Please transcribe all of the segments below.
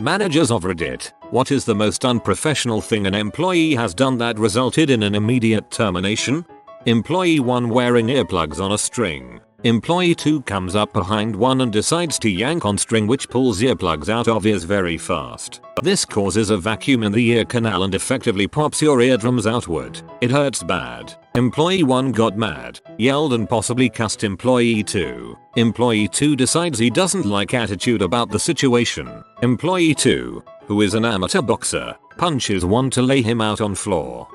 Managers of Reddit, what is the most unprofessional thing an employee has done that resulted in an immediate termination? Employee 1 wearing earplugs on a string. Employee 2 comes up behind 1 and decides to yank on string, which pulls earplugs out of ears very fast. This causes a vacuum in the ear canal and effectively pops your eardrums outward. It hurts bad. Employee 1 got mad, yelled and possibly cussed Employee 2. Employee 2 decides he doesn't like attitude about the situation. Employee 2, who is an amateur boxer, punches 1 to lay him out on floor.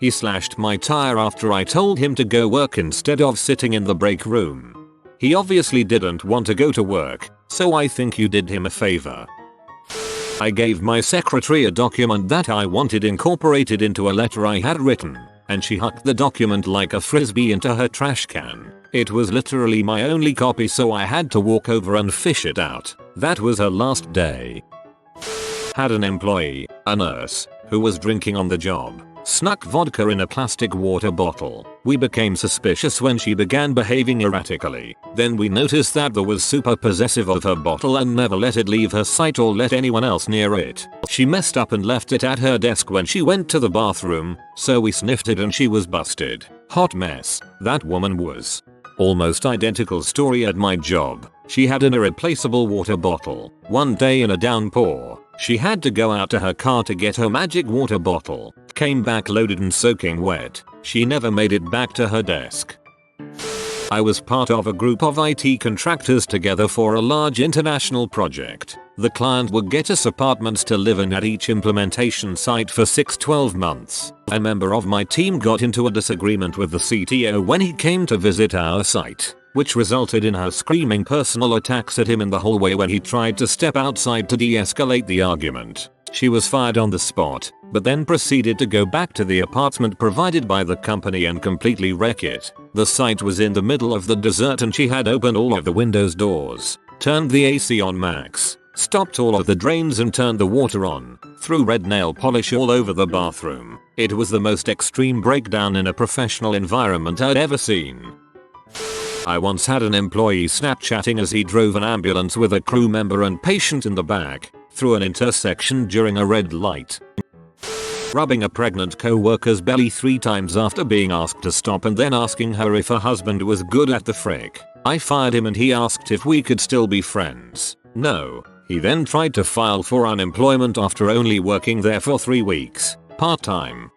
He slashed my tire after I told him to go work instead of sitting in the break room. He obviously didn't want to go to work, so I think you did him a favor. I gave my secretary a document that I wanted incorporated into a letter I had written, and she hucked the document like a frisbee into her trash can. It was literally my only copy, so I had to walk over and fish it out. That was her last day. Had an employee, a nurse, who was drinking on the job. Snuck vodka in a plastic water bottle. We became suspicious when she began behaving erratically. Then we noticed that was super possessive of her bottle and never let it leave her sight or let anyone else near it. She messed up and left it at her desk when she went to the bathroom, so we sniffed it and she was busted. Hot mess. That woman was. Almost identical story at my job. She had an irreplaceable water bottle. One day in a downpour, she had to go out to her car to get her magic water bottle. Came back loaded and soaking wet. She never made it back to her desk. I was part of a group of IT contractors together for a large international project. The client would get us apartments to live in at each implementation site for 6-12 months. A member of my team got into a disagreement with the CTO when he came to visit our site, which resulted in her screaming personal attacks at him in the hallway when he tried to step outside to de-escalate the argument. She was fired on the spot, but then proceeded to go back to the apartment provided by the company and completely wreck it. The site was in the middle of the desert and she had opened all of the windows doors, turned the AC on max, stopped all of the drains and turned the water on, threw red nail polish all over the bathroom. It was the most extreme breakdown in a professional environment I'd ever seen. I once had an employee Snapchatting as he drove an ambulance with a crew member and patient in the back through an intersection during a red light. Rubbing a pregnant co-worker's belly 3 times after being asked to stop and then asking her if her husband was good at the frick. I fired him and he asked if we could still be friends. No. He then tried to file for unemployment after only working there for 3 weeks, part-time.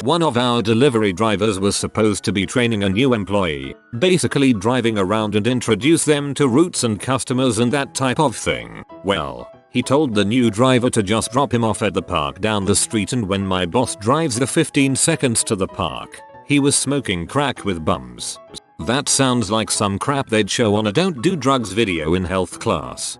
One of our delivery drivers was supposed to be training a new employee, basically driving around and introduce them to routes and customers and that type of thing. Well, he told the new driver to just drop him off at the park down the street, and when my boss drives the 15 seconds to the park, he was smoking crack with bums. That sounds like some crap they'd show on a don't do drugs video in health class.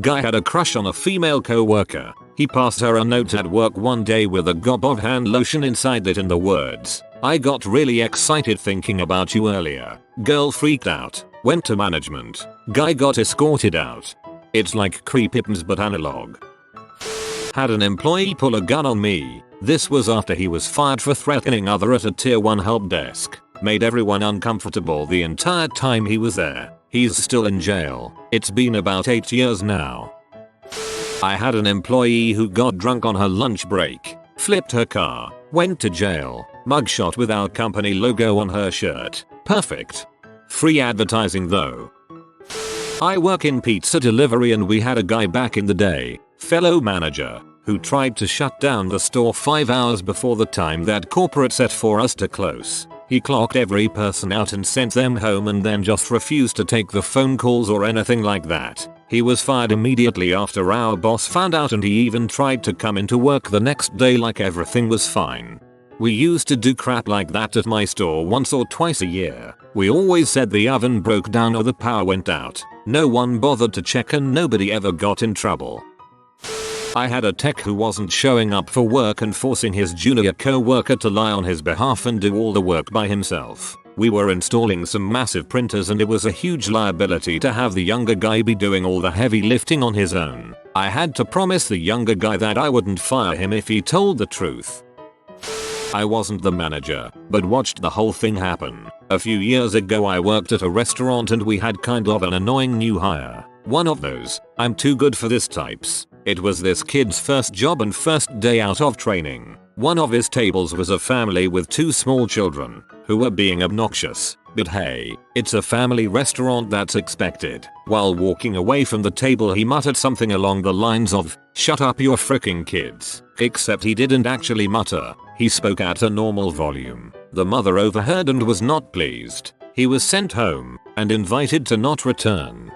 Guy had a crush on a female co-worker. He passed her a note at work one day with a gob of hand lotion inside it and the words, "I got really excited thinking about you earlier." Girl freaked out, went to management. Guy got escorted out. It's like creepypams but analog. Had an employee pull a gun on me. This was after he was fired for threatening other at a tier 1 help desk. Made everyone uncomfortable the entire time he was there. He's still in jail. It's been about 8 years now. I had an employee who got drunk on her lunch break, flipped her car, went to jail, mugshot with our company logo on her shirt. Perfect. Free advertising though. I work in pizza delivery and we had a guy back in the day, fellow manager, who tried to shut down the store 5 hours before the time that corporate set for us to close. He clocked every person out and sent them home and then just refused to take the phone calls or anything like that. He was fired immediately after our boss found out, and he even tried to come into work the next day like everything was fine. We used to do crap like that at my store once or twice a year. We always said the oven broke down or the power went out. No one bothered to check and nobody ever got in trouble. I had a tech who wasn't showing up for work and forcing his junior co-worker to lie on his behalf and do all the work by himself. We were installing some massive printers and it was a huge liability to have the younger guy be doing all the heavy lifting on his own. I had to promise the younger guy that I wouldn't fire him if he told the truth. I wasn't the manager, but watched the whole thing happen. A few years ago I worked at a restaurant and we had kind of an annoying new hire. One of those, I'm too good for this types. It was this kid's first job and first day out of training. One of his tables was a family with 2 small children, who were being obnoxious. But hey, it's a family restaurant, that's expected. While walking away from the table he muttered something along the lines of, "Shut up your fricking kids." Except he didn't actually mutter, he spoke at a normal volume. The mother overheard and was not pleased. He was sent home, and invited to not return.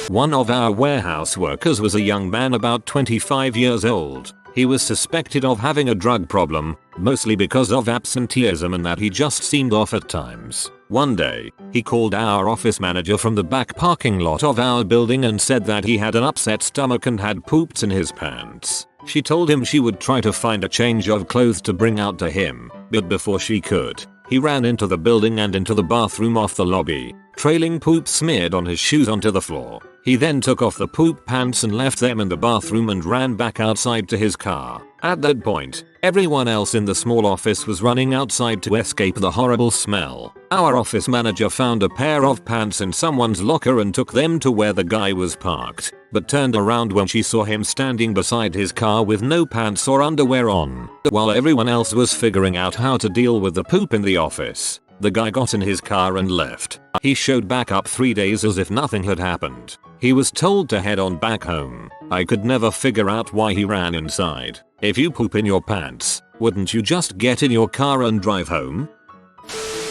One of our warehouse workers was a young man about 25 years old. He was suspected of having a drug problem, mostly because of absenteeism and that he just seemed off at times. One day, he called our office manager from the back parking lot of our building and said that he had an upset stomach and had pooped in his pants. She told him she would try to find a change of clothes to bring out to him, but before she could, he ran into the building and into the bathroom off the lobby, trailing poop smeared on his shoes onto the floor. He then took off the poop pants and left them in the bathroom and ran back outside to his car. At that point, everyone else in the small office was running outside to escape the horrible smell. Our office manager found a pair of pants in someone's locker and took them to where the guy was parked, but turned around when she saw him standing beside his car with no pants or underwear on. While everyone else was figuring out how to deal with the poop in the office, the guy got in his car and left. He showed back up 3 days as if nothing had happened. He was told to head on back home. I could never figure out why he ran inside. If you poop in your pants, wouldn't you just get in your car and drive home?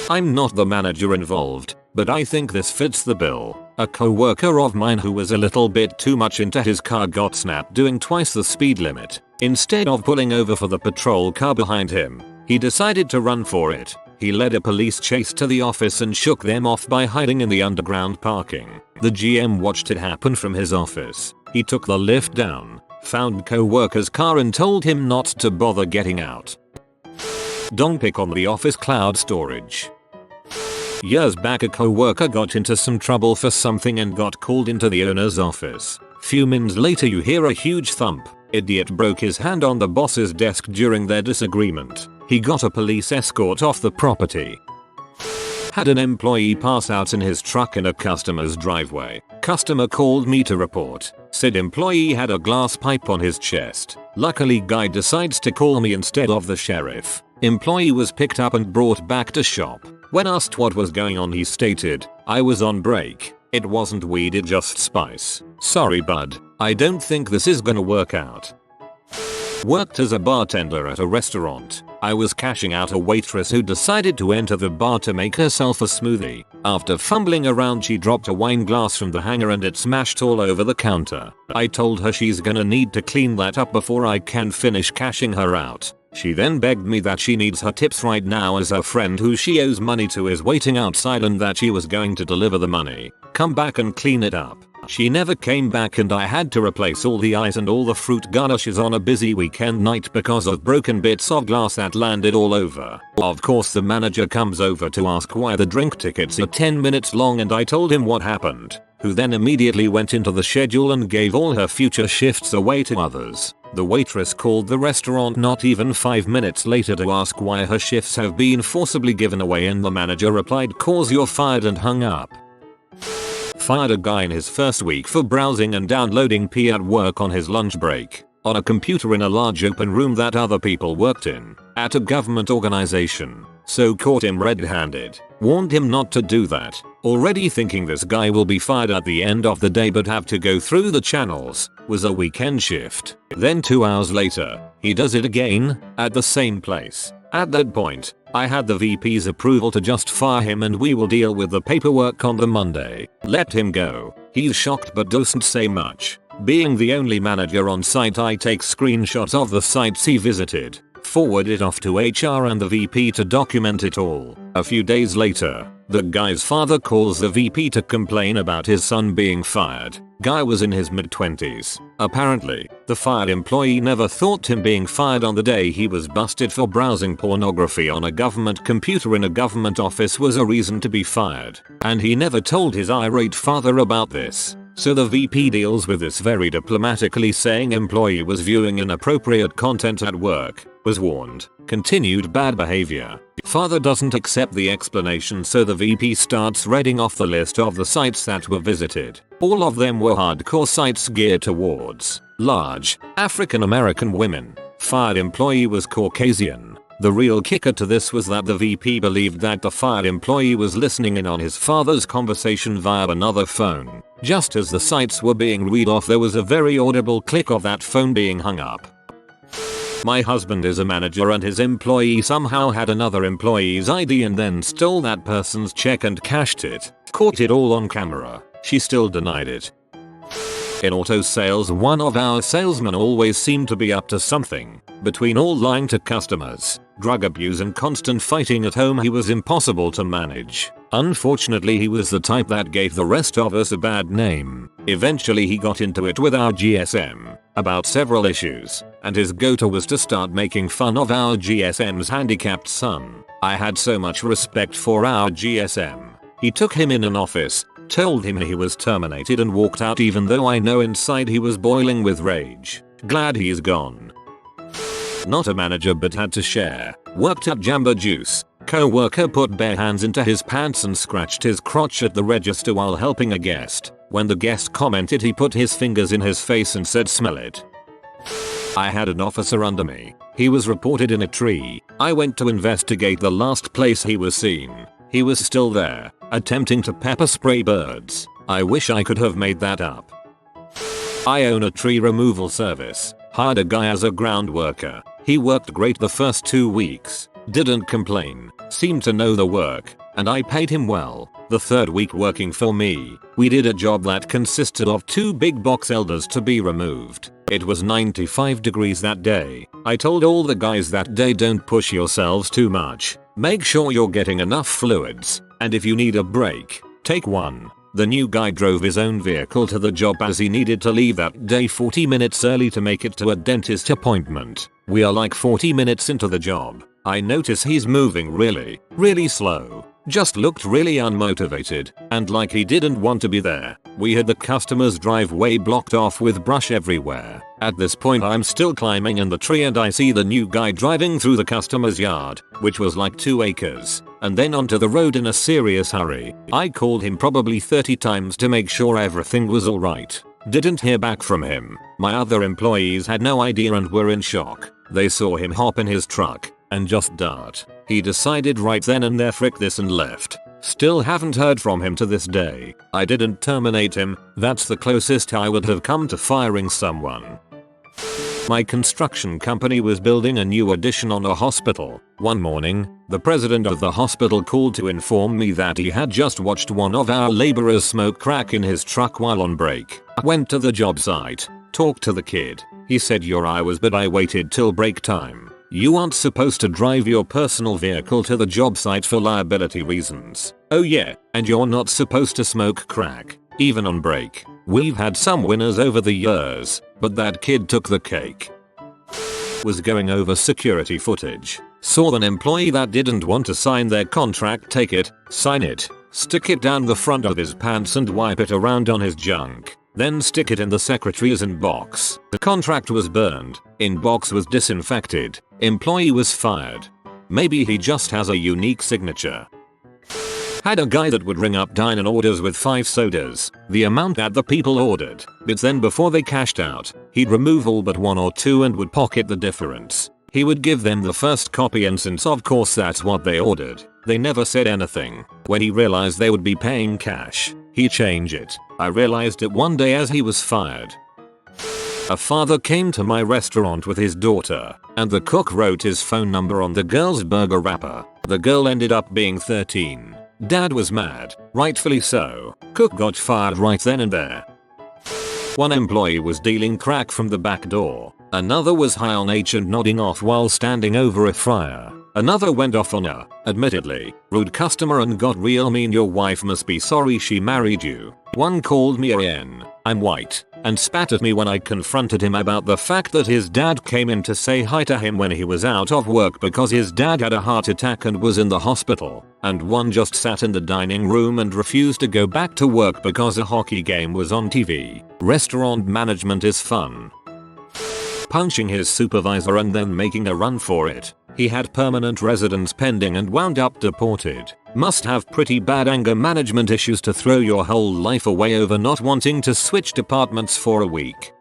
I'm not the manager involved, but I think this fits the bill. A co-worker of mine who was a little bit too much into his car got snapped doing twice the speed limit. Instead of pulling over for the patrol car behind him, he decided to run for it. He led a police chase to the office and shook them off by hiding in the underground parking. The GM watched it happen from his office. He took the lift down, found co-worker's car and told him not to bother getting out. Dong pic on the office cloud storage. Years back a co-worker got into some trouble for something and got called into the owner's office. Few minutes later you hear a huge thump. Idiot broke his hand on the boss's desk during their disagreement. He got a police escort off the property. Had an employee pass out in his truck in a customer's driveway. Customer called me to report. Said employee had a glass pipe on his chest. Luckily guy decides to call me instead of the sheriff. Employee was picked up and brought back to shop. When asked what was going on he stated, "I was on break. It wasn't weed, it just spice. Sorry bud, I don't think this is gonna work out." Worked as a bartender at a restaurant. I was cashing out a waitress who decided to enter the bar to make herself a smoothie. After fumbling around she dropped a wine glass from the hanger and it smashed all over the counter. I told her she's gonna need to clean that up before I can finish cashing her out. She then begged me that she needs her tips right now as her friend who she owes money to is waiting outside and that she was going to deliver the money. Come back and clean it up. She never came back and I had to replace all the ice and all the fruit garnishes on a busy weekend night because of broken bits of glass that landed all over. Of course the manager comes over to ask why the drink tickets are 10 minutes long and I told him what happened, who then immediately went into the schedule and gave all her future shifts away to others. The waitress called the restaurant not even 5 minutes later to ask why her shifts have been forcibly given away and the manager replied, "Cause you're fired," and hung up. Fired a guy in his first week for browsing and downloading P at work on his lunch break, on a computer in a large open room that other people worked in, at a government organization. So caught him red-handed, warned him not to do that, already thinking this guy will be fired at the end of the day but have to go through the channels, was a weekend shift. Then 2 hours later, he does it again, at the same place. At that point, I had the VP's approval to just fire him and we will deal with the paperwork on the Monday. Let him go. He's shocked but doesn't say much. Being the only manager on site I take screenshots of the sites he visited, forward it off to HR and the VP to document it all. A few days later, the guy's father calls the VP to complain about his son being fired. Guy was in his mid-20s. Apparently, the fired employee never thought him being fired on the day he was busted for browsing pornography on a government computer in a government office was a reason to be fired. And he never told his irate father about this. So the VP deals with this very diplomatically, saying employee was viewing inappropriate content at work, was warned, continued bad behavior. Father doesn't accept the explanation so the VP starts reading off the list of the sites that were visited. All of them were hardcore sites geared towards large African American women. Fired employee was Caucasian. The real kicker to this was that the VP believed that the fired employee was listening in on his father's conversation via another phone. Just as the sites were being read off, there was a very audible click of that phone being hung up. My husband is a manager and his employee somehow had another employee's ID and then stole that person's check and cashed it. Caught it all on camera. She still denied it. In auto sales, one of our salesmen always seemed to be up to something. Between all lying to customers, drug abuse and constant fighting at home, he was impossible to manage. Unfortunately, he was the type that gave the rest of us a bad name. Eventually he got into it with our GSM about several issues, and his go-to was to start making fun of our GSM's handicapped son. I had so much respect for our GSM. He took him in an office, told him he was terminated and walked out, even though I know inside he was boiling with rage. Glad he's gone. Not a manager but had to share. Worked at Jamba Juice. Co-worker put bare hands into his pants and scratched his crotch at the register while helping a guest. When the guest commented, he put his fingers in his face and said, "Smell it." I had an officer under me. He was reported in a tree. I went to investigate the last place he was seen. He was still there, attempting to pepper spray birds. I wish I could have made that up. I own a tree removal service. Hired a guy as a ground worker. He worked great the first 2 weeks. Didn't complain. Seemed to know the work. And I paid him well. The third week working for me, we did a job that consisted of 2 big box elders to be removed. It was 95 degrees that day. I told all the guys that day, don't push yourselves too much. Make sure you're getting enough fluids. And if you need a break, take one. The new guy drove his own vehicle to the job as he needed to leave that day 40 minutes early to make it to a dentist appointment. We are like 40 minutes into the job. I notice he's moving really slow. Just looked really unmotivated and like he didn't want to be there. We had the customer's driveway blocked off with brush everywhere. At this point I'm still climbing in the tree and I see the new guy driving through the customer's yard, which was like 2 acres, and then onto the road in a serious hurry. I called him probably 30 times to make sure everything was alright. Didn't hear back from him. My other employees had no idea and were in shock. They saw him hop in his truck and just dart. He decided right then and there, frick this, and left. Still haven't heard from him to this day. I didn't terminate him. That's the closest I would have come to firing someone. My construction company was building a new addition on a hospital. One morning, the president of the hospital called to inform me that he had just watched one of our laborers smoke crack in his truck while on break. I went to the job site, talked to the kid. He said, I was, but I waited till break time. You aren't supposed to drive your personal vehicle to the job site for liability reasons. Oh yeah, and you're not supposed to smoke crack, even on break. We've had some winners over the years, but that kid took the cake. Was going over security footage. Saw an employee that didn't want to sign their contract take it, sign it, stick it down the front of his pants and wipe it around on his junk. Then stick it in the secretary's inbox. The contract was burned. Inbox was disinfected. Employee was fired. Maybe he just has a unique signature. Had a guy that would ring up dine-in orders with 5 sodas, the amount that the people ordered, but then before they cashed out, he'd remove all but 1 or 2 and would pocket the difference. He would give them the first copy, and since of course that's what they ordered, they never said anything. When he realized they would be paying cash, he changed it. I realized it one day as he was fired. A father came to my restaurant with his daughter, and the cook wrote his phone number on the girl's burger wrapper. The girl ended up being 13. Dad was mad, rightfully so. Cook got fired right then and there. One employee was dealing crack from the back door. Another was high on H and nodding off while standing over a fryer. Another went off on a, admittedly, rude customer and got real mean. Your wife must be sorry she married you. One called me I'm white, and spat at me when I confronted him about the fact that his dad came in to say hi to him when he was out of work because his dad had a heart attack and was in the hospital. And one just sat in the dining room and refused to go back to work because a hockey game was on TV. Restaurant management is fun. Punching his supervisor and then making a run for it. He had permanent residence pending and wound up deported. Must have pretty bad anger management issues to throw your whole life away over not wanting to switch departments for a week.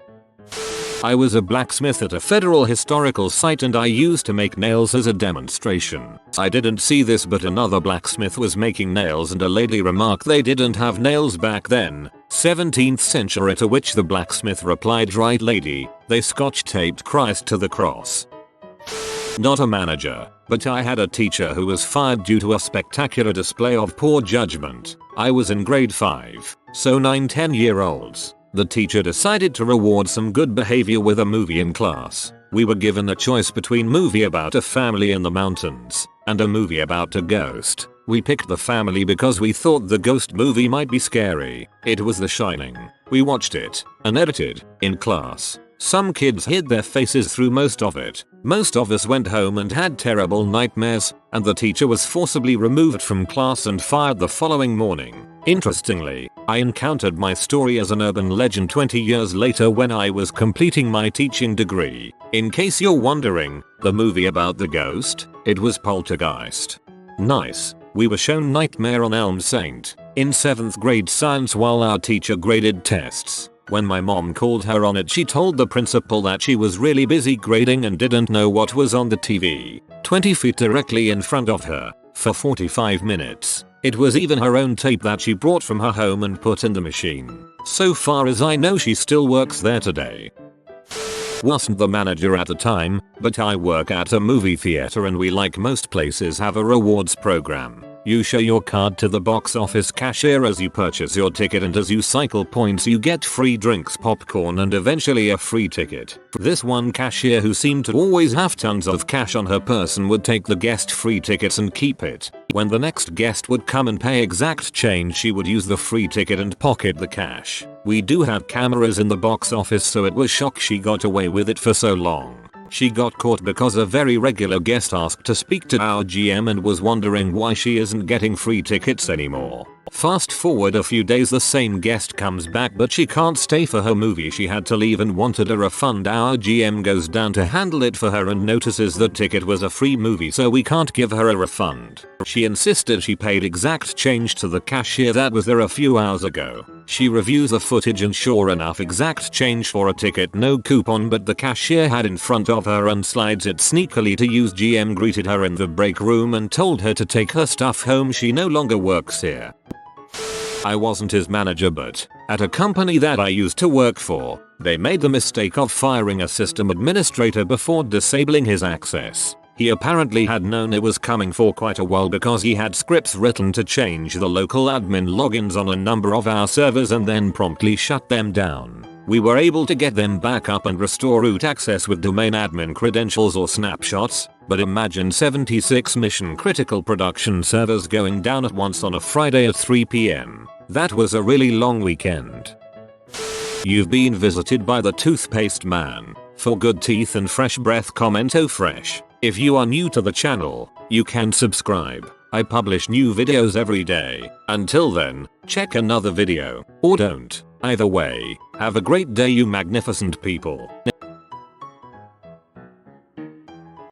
I was a blacksmith at a federal historical site and I used to make nails as a demonstration. I didn't see this, but another blacksmith was making nails and a lady remarked they didn't have nails back then, 17th century, to which the blacksmith replied, "Right lady, they scotch taped Christ to the cross." Not a manager, but I had a teacher who was fired due to a spectacular display of poor judgment. I was in grade 5, so 9-10-year-olds. The teacher decided to reward some good behavior with a movie in class. We were given a choice between movie about a family in the mountains and a movie about a ghost. We picked the family because we thought the ghost movie might be scary. It was The Shining. We watched it, unedited, in class. Some kids hid their faces through most of it. Most of us went home and had terrible nightmares, and the teacher was forcibly removed from class and fired the following morning. Interestingly, I encountered my story as an urban legend 20 years later when I was completing my teaching degree. In case you're wondering, the movie about the ghost, it was Poltergeist. Nice. We were shown Nightmare on Elm Saint in 7th grade science while our teacher graded tests. When my mom called her on it, she told the principal that she was really busy grading and didn't know what was on the TV 20 feet directly in front of her for 45 minutes. It was even her own tape that she brought from her home and put in the machine. So far as I know, she still works there today. Wasn't the manager at the time, but I work at a movie theater and we, like most places, have a rewards program. You show your card to the box office cashier as you purchase your ticket, and as you cycle points you get free drinks, popcorn, and eventually a free ticket. This one cashier, who seemed to always have tons of cash on her person, would take the guest free tickets and keep it. When the next guest would come and pay exact change, she would use the free ticket and pocket the cash. We do have cameras in the box office, so it was shock she got away with it for so long. She got caught because a very regular guest asked to speak to our GM and was wondering why she isn't getting free tickets anymore. Fast forward a few days, the same guest comes back, but she can't stay for her movie. She had to leave and wanted a refund. Our GM goes down to handle it for her and notices the ticket was a free movie, so we can't give her a refund. She insisted she paid exact change to the cashier that was there a few hours ago. She reviews the footage and sure enough, exact change for a ticket, no coupon, but the cashier had in front of her and slides it sneakily to use. GM greeted her in the break room and told her to take her stuff home. She no longer works here. I wasn't his manager, but at a company that I used to work for, they made the mistake of firing a system administrator before disabling his access. He apparently had known it was coming for quite a while because he had scripts written to change the local admin logins on a number of our servers and then promptly shut them down. We were able to get them back up and restore root access with domain admin credentials or snapshots, but imagine 76 mission critical production servers going down at once on a Friday at 3 PM. That was a really long weekend. You've been visited by the toothpaste man. For good teeth and fresh breath, comment "Oh fresh." If you are new to the channel, you can subscribe. I publish new videos every day. Until then, check another video, or don't. Either way, have a great day, you magnificent people.